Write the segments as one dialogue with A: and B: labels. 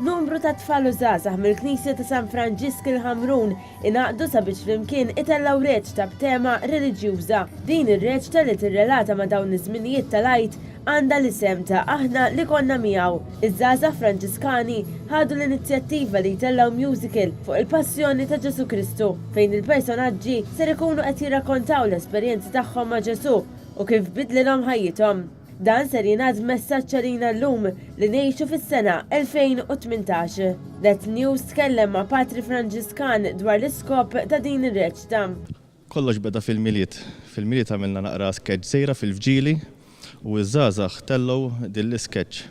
A: Numru ta' tfal u żgħażagħ mill-Knisja ta' San Franġisk il-Ħamrun ingħaqdu sabiex flimkien itellaw reċta b'tema reliġjuża. Din ir-reċta li tirrelata ma' dawn iż-żminijiet tal-Għid għandha l-isem ta' Aħna li konna miegħu. Iż-żgħażagħ Franġiskani ħadu l-inizjattiva li jtellaw musical fuq il-passjoni ta' Ġesu Kristu fejn il-personaġġi ser ikunu qed jirrakkontaw l-esperjenzi tagħhom ma' Ġesu u kif bidlilhom ħajjithom. Dan ser jingħad messaġġ għalina llum li ngħixu fis-sena 2018. That News tkellem ma' Patri Franġiskan dwar l-iskop ta' din ir-reċta.
B: Kollox beda fil-miliet. Fil-miliet għamilna naqra sketch żejra fil-fġieli u iż-żgħażagħ tellgħu din l-isketch.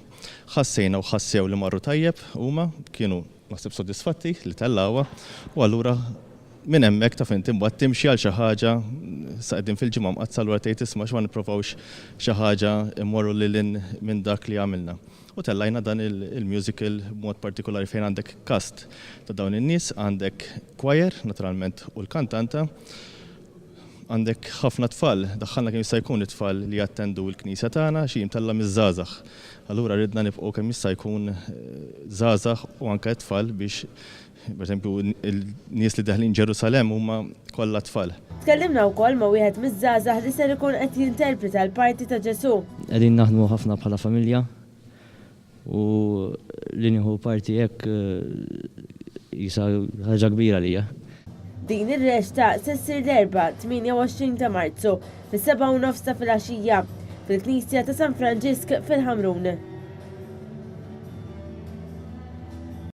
B: Ħassejna u ħassew li marru tajjeb huma kienu naħseb sodisfatti li tellawha u allura minn hemmhekk ta' fejn timbagħad timxi għal xi ħaġa sa qegħdin fil-ġimgħa mqazza allura tgħid isma' x'ma nipprovawx xi ħaġa immorru lil minn dak li għamilna. U tellajna dan il-musical b'mod partikolari fejn għandek cast ta' dawn in-nies, għandek choir naturalment u l-kantanta, għandek ħafna tfal, daħħalna kemm jista' jkun it-tfal li jattendu l-knisja tagħna xi jimtella miż-żgħażagħ. Allura ridna nibqgħu kemm jista' jkun żgħażagħ u anke tfal biex pereżempju n-nies li daħlin Ġerusalemm huma kollha tfal.
A: Tkellimna wkoll ma' wieħed miż-żgħażagħ li ser ikun qed jinterpreta l-parti ta' Ġesu.
C: Qegħdin naħdmu ħafna bħala familja u li nieħu parti hekk jisa ħaġa kbira lija.
A: Din ir-reċta se ssir l-erba' 28 ta' Marzu fis-7:30 ta' filgħaxija fil-Knisja ta' San Franġisk fil-Ħamrun.